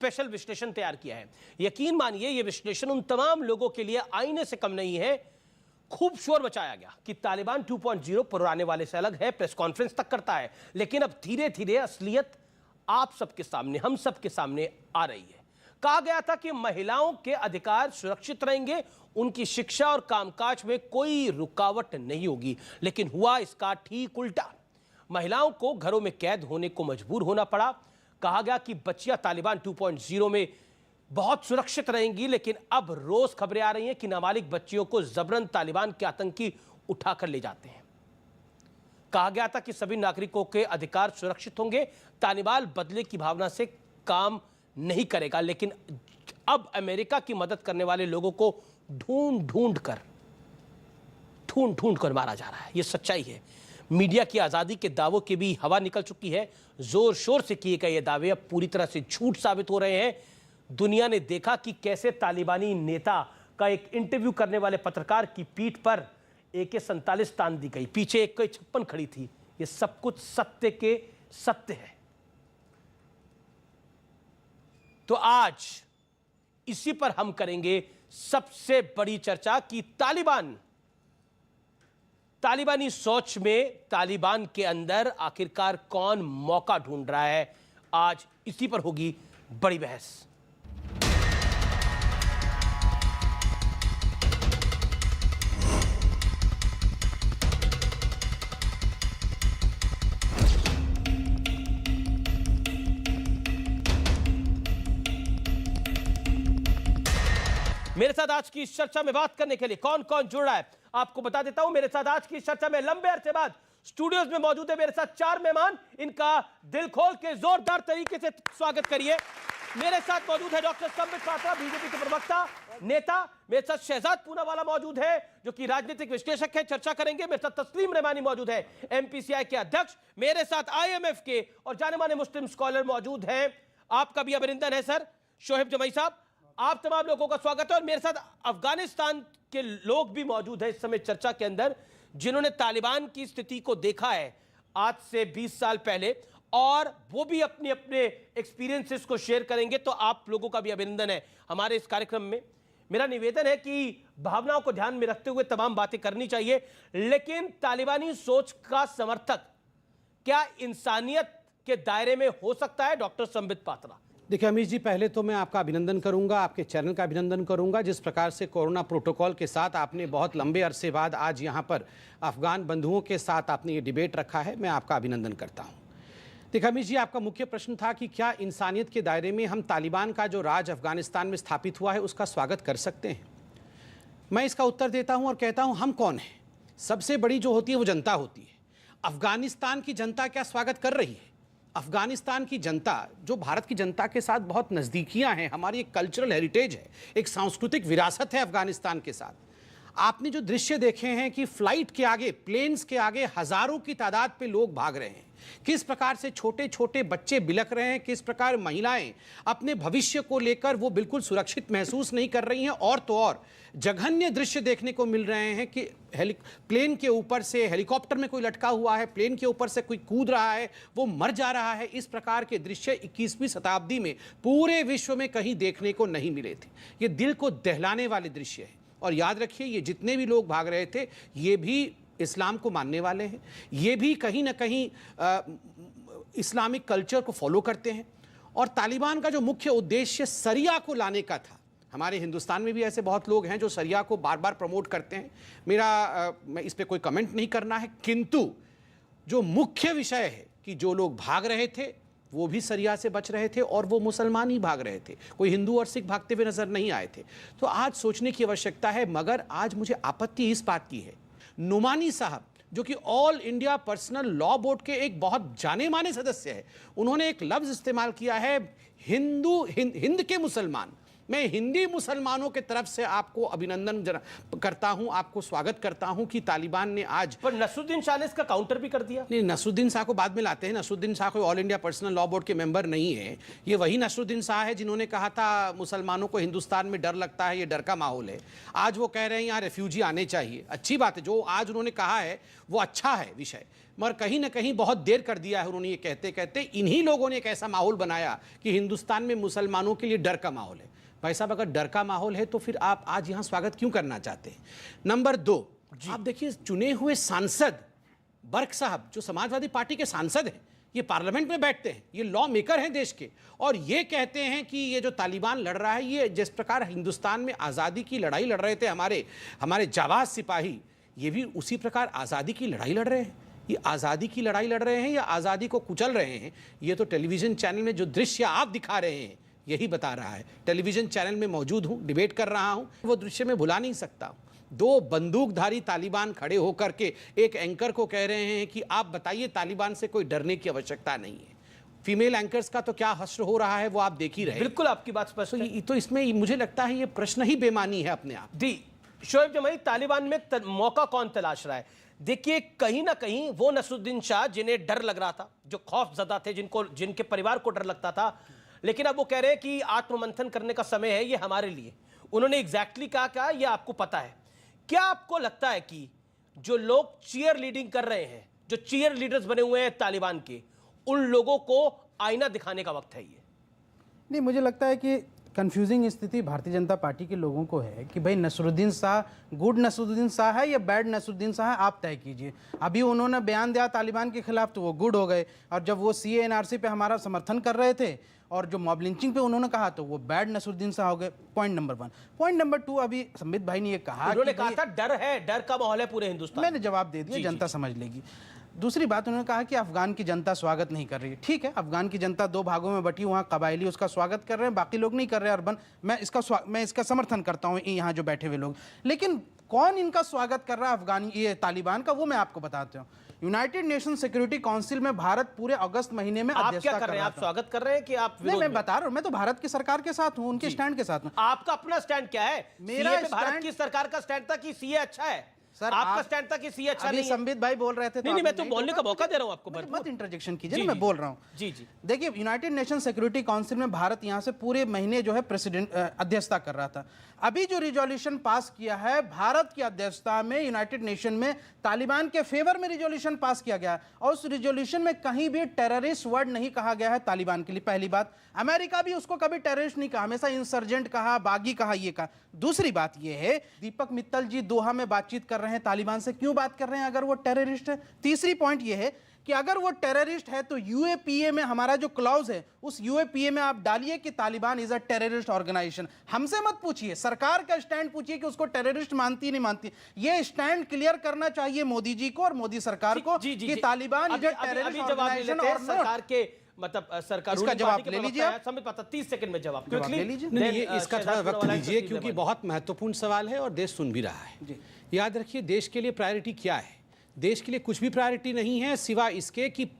Special विश्लेषण तैयार किया है। यकीन मानिए यह विश्लेषण उन तमाम लोगों के लिए आईने से कम नहीं है। खूब शोर मचाया गया कि तालिबान 2.0 पुराने वाले से अलग है, प्रेस कॉन्फ्रेंस तक करता है, लेकिन अब धीरे धीरे असलियत आप सबके सामने, हम सबके सामने आ रही है। कहा गया था कि महिलाओं के अधिकार सुरक्षित रहेंगे, उनकी शिक्षा और कामकाज में कोई रुकावट नहीं होगी, लेकिन हुआ इसका ठीक उल्टा। महिलाओं को घरों में कैद होने को मजबूर होना पड़ा। कहा गया कि बच्चियां तालिबान 2.0 में बहुत सुरक्षित रहेंगी, लेकिन अब रोज खबरें आ रही हैं कि नाबालिग बच्चियों को जबरन तालिबान के आतंकी उठाकर ले जाते हैं। कहा गया था कि सभी नागरिकों के अधिकार सुरक्षित होंगे, तालिबान बदले की भावना से काम नहीं करेगा, लेकिन अब अमेरिका की मदद करने वाले लोगों को ढूंढ ढूंढ कर मारा जा रहा है। यह सच्चाई है। मीडिया की आजादी के दावों की भी हवा निकल चुकी है। जोर शोर से किए गए ये दावे अब पूरी तरह से झूठ साबित हो रहे हैं। दुनिया ने देखा कि कैसे तालिबानी नेता का एक इंटरव्यू करने वाले पत्रकार की पीठ पर AK-47 तान दी गई, पीछे AK-56 खड़ी थी। ये सब कुछ सत्य के सत्य है। तो आज इसी पर हम करेंगे सबसे बड़ी चर्चा कि तालिबानी सोच में, तालिबान के अंदर आखिरकार कौन मौका ढूंढ रहा है। आज इसी पर होगी बड़ी बहस। मेरे साथ आज की इस चर्चा में बात करने के लिए कौन कौन जुड़ रहा है आपको बता देता हूं। मेरे साथ आज की इस चर्चा में लंबे अरसे बाद स्टूडियोज में मौजूद है मेरे साथ 4 मेहमान। इनका दिल खोल के जोरदार तरीके से स्वागत करिए। मेरे साथ मौजूद है डॉक्टर संबित पात्रा, बीजेपी के प्रवक्ता नेता। मेरे साथ शहजाद पूनावाला मौजूद है जो कि राजनीतिक विश्लेषक है, चर्चा करेंगे। मेरे साथ तस्लीम रहमानी मौजूद है, MPCI के अध्यक्ष। मेरे साथ IMF के और जाने माने मुस्लिम स्कॉलर मौजूद हैं। आपका भी अभिनंदन है सर, शोहेब जमई साहब। आप तमाम लोगों का स्वागत है। और मेरे साथ अफगानिस्तान के लोग भी मौजूद हैं इस समय चर्चा के अंदर, जिन्होंने तालिबान की स्थिति को देखा है आज से 20 साल पहले, और वो भी अपने अपने एक्सपीरियंसेस को शेयर करेंगे। तो आप लोगों का भी अभिनंदन है हमारे इस कार्यक्रम में। मेरा निवेदन है कि भावनाओं को ध्यान में रखते हुए तमाम बातें करनी चाहिए, लेकिन तालिबानी सोच का समर्थक क्या इंसानियत के दायरे में हो सकता है? डॉक्टर संबित पात्रा। देखिए अमीश जी, पहले तो मैं आपका अभिनंदन करूंगा, आपके चैनल का अभिनंदन करूंगा। जिस प्रकार से कोरोना प्रोटोकॉल के साथ आपने बहुत लंबे अरसे बाद आज यहां पर अफगान बंधुओं के साथ आपने ये डिबेट रखा है, मैं आपका अभिनंदन करता हूं। देखिए अमीश जी, आपका मुख्य प्रश्न था कि क्या इंसानियत के दायरे में हम तालिबान का जो राज अफगानिस्तान में स्थापित हुआ है उसका स्वागत कर सकते हैं। मैं इसका उत्तर देता हूँ और कहता हूँ हम कौन हैं। सबसे बड़ी जो होती है वो जनता होती है। अफगानिस्तान की जनता क्या स्वागत कर रही है? अफगानिस्तान की जनता जो भारत की जनता के साथ बहुत नज़दीकियां हैं, हमारी एक कल्चरल हेरिटेज है, एक सांस्कृतिक विरासत है अफगानिस्तान के साथ। आपने जो दृश्य देखे हैं कि फ्लाइट के आगे, प्लेन्स के आगे हजारों की तादाद पे लोग भाग रहे हैं, किस प्रकार से छोटे छोटे बच्चे बिलख रहे हैं, किस प्रकार महिलाएं अपने भविष्य को लेकर वो बिल्कुल सुरक्षित महसूस नहीं कर रही हैं। और तो और जघन्य दृश्य देखने को मिल रहे हैं कि प्लेन के ऊपर से, हेलीकॉप्टर में कोई लटका हुआ है, प्लेन के ऊपर से कोई कूद रहा है, वो मर जा रहा है। इस प्रकार के दृश्य 21वीं शताब्दी में पूरे विश्व में कहीं देखने को नहीं मिले थे। ये दिल को दहलाने वाले दृश्य है। और याद रखिए, ये जितने भी लोग भाग रहे थे ये भी इस्लाम को मानने वाले हैं, ये भी कहीं ना कहीं इस्लामिक कल्चर को फॉलो करते हैं। और तालिबान का जो मुख्य उद्देश्य सरिया को लाने का था, हमारे हिंदुस्तान में भी ऐसे बहुत लोग हैं जो सरिया को बार बार प्रमोट करते हैं। मैं इस पर कोई कमेंट नहीं करना है, किंतु जो मुख्य विषय है कि जो लोग भाग रहे थे वो भी सरिया से बच रहे थे और वो मुसलमान ही भाग रहे थे, कोई हिंदू और सिख भागते हुए नजर नहीं आए थे। तो आज सोचने की आवश्यकता है। मगर आज मुझे आपत्ति इस बात की है, नुमानी साहब जो कि all India personal law board के एक बहुत जाने माने सदस्य है, उन्होंने एक लफ्ज इस्तेमाल किया है हिंद के मुसलमान। मैं हिंदी मुसलमानों की तरफ से आपको अभिनंदन करता हूं, आपको स्वागत करता हूं कि तालिबान ने आज, पर नसरुद्दीन शाह ने इसका काउंटर भी कर दिया। नहीं, नसरुद्दीन शाह को बाद में लाते हैं। नसरुद्दीन शाह कोई all India personal law board के मेंबर नहीं है। ये वही नसरुद्दीन शाह है जिन्होंने कहा था मुसलमानों को हिंदुस्तान में डर लगता है, ये डर का माहौल है। आज वो कह रहे हैं यहाँ रेफ्यूजी आने चाहिए। अच्छी बात है, जो आज उन्होंने कहा है वो अच्छा है विषय, मगर कहीं ना कहीं बहुत देर कर दिया है उन्होंने ये कहते कहते। इन्हीं लोगों ने एक ऐसा माहौल बनाया कि हिंदुस्तान में मुसलमानों के लिए डर का माहौल है। भाई साहब, अगर डर का माहौल है तो फिर आप आज यहाँ स्वागत क्यों करना चाहते हैं? नंबर 2, आप देखिए चुने हुए सांसद बर्क साहब, जो समाजवादी पार्टी के सांसद हैं, ये पार्लियामेंट में बैठते हैं, ये लॉ मेकर हैं देश के, और ये कहते हैं कि ये जो तालिबान लड़ रहा है, ये जिस प्रकार हिंदुस्तान में आज़ादी की लड़ाई लड़ रहे थे हमारे जाबाज सिपाही, ये भी उसी प्रकार आज़ादी की लड़ाई लड़ रहे हैं। ये आज़ादी की लड़ाई लड़ रहे हैं या आज़ादी को कुचल रहे हैं? ये तो टेलीविज़न चैनल में जो दृश्य आप दिखा रहे हैं यही बता रहा है। टेलीविज़न चैनल में मौजूद हूँ, डिबेट कर रहा हूँ, वो दृश्य मैं भुला नहीं सकता। 2 बंदूकधारी तालिबान खड़े होकर के एक एंकर को कह रहे हैं कि आप बताइए, तालिबान से कोई डरने की आवश्यकता नहीं है। फीमेल एंकर्स का तो क्या हश्र हो रहा है वो आप देख ही रहे हैं। बिल्कुल आपकी बात स्पष्ट है। तो इसमें मुझे लगता है ये प्रश्न ही बेमानी है अपने आप। जी शोएब जमाई, तालिबान में मौका कौन तलाश रहा है? देखिए, कहीं ना कहीं वो नसरुद्दीन शाह जिन्हें डर लग रहा था, जो खौफजदा थे, जिनके परिवार को डर लगता था, लेकिन अब वो कह रहे हैं कि आत्ममंथन करने का समय है ये हमारे लिए। उन्होंने एग्जैक्टली कहा ये आपको पता है। क्या आपको लगता है कि जो लोग चीयर लीडिंग कर रहे हैं, जो चीयर लीडर्स बने हुए हैं तालिबान के, उन लोगों को आईना दिखाने का वक्त है ये? नहीं, मुझे लगता है कि कंफ्यूजिंग स्थिति भारतीय जनता पार्टी के लोगों को है कि भाई नसरुद्दीन शाह गुड नसरुद्दीन शाह है या बैड नसरुद्दीन शाह है, आप तय कीजिए। अभी उन्होंने बयान दिया तालिबान के खिलाफ तो वो गुड हो गए, और जब वो CA NRC पे हमारा समर्थन कर रहे थे और जो मॉब लिंचिंग पे उन्होंने कहा तो वो बैड नसरुद्दीन शाह हो गए। Point number 1। पॉइंट नंबर 2, अभी संबित भाई ने ये कहा, उन्होंने कहा था डर है, डर का माहौल है पूरे हिंदुस्तान। मैंने जवाब दे दिया, जनता समझ लेगी। दूसरी बात, उन्होंने कहा कि अफगान की जनता स्वागत नहीं कर रही है। ठीक है, अफगान की जनता 2 भागों में बटी, वहाँ कबायली उसका स्वागत कर रहे हैं, बाकी लोग नहीं कर रहे हैं। अर्बन, मैं इसका समर्थन करता हूँ, यहाँ जो बैठे हुए लोग। लेकिन कौन इनका स्वागत कर रहा है अफगानी ये तालिबान का, वो मैं आपको बताता हूँ। यूनाइटेड नेशन सिक्योरिटी काउंसिल में भारत पूरे अगस्त महीने में आप क्या कर रहे हैं? आप स्वागत कर रहे हैं कि आप नहीं, मैं बता रहा हूँ, मैं तो भारत की सरकार के साथ हूँ, उनके स्टैंड के साथ हूँ। आपका अपना स्टैंड क्या है? मेरा CA पे भारत की सरकार का स्टैंड था कि CA अच्छा है। सर, आपका स्टैंड था कि CA अच्छा नहीं है। संबित भाई बोल रहे थे, नहीं, मैं तो बोलने का मौका दे रहा हूं आपको। मत इंटरजेक्शन कीजिए, मैं बोल रहा हूँ। जी। देखिए, यूनाइटेड नेशन सिक्योरिटी काउंसिल में भारत यहाँ से पूरे महीने जो है प्रेसिडेंट अध्यक्षता कर रहा था। अभी जो रिजोल्यूशन पास किया है भारत की अध्यक्षता में यूनाइटेड नेशन में, तालिबान के फेवर में रिजोल्यूशन पास किया गया, और उस रिजोल्यूशन में कहीं भी टेररिस्ट वर्ड नहीं कहा गया है तालिबान के लिए। पहली बात, अमेरिका भी उसको कभी टेररिस्ट नहीं कहा, हमेशा इंसर्जेंट कहा, बागी कहा, ये कहा। दूसरी बात ये है, दीपक मित्तल जी दोहा में बातचीत कर रहे हैं तालिबान से, क्यों बात कर रहे हैं अगर वो टेररिस्ट है? तीसरी पॉइंट ये है कि अगर वो टेररिस्ट है तो UAPA में हमारा जो क्लॉज है, उस UAPA में आप डालिए कि Taliban is a terrorist organisation. हमसे मत पूछिए, सरकार का स्टैंड पूछिए कि उसको टेररिस्ट मानती नहीं मानती। ये स्टैंड क्लियर करना चाहिए मोदी जी को और मोदी सरकार को कि Taliban is a terrorist organisation और सरकार के, मतलब सरकार इसका जवाब ले लीजिए। समझ पाता 30 सेकंड में जवाब ले लीजिए। नहीं, ये इसका थोड़ा वक्त लीजिए क्योंकि बहुत महत्वपूर्ण सवाल है और देश सुन भी रहा है। याद रखिए, देश के लिए प्रायोरिटी क्या है? देश के लिए कुछ भी प्रायोरिटी नहीं है सिवाय इसके कि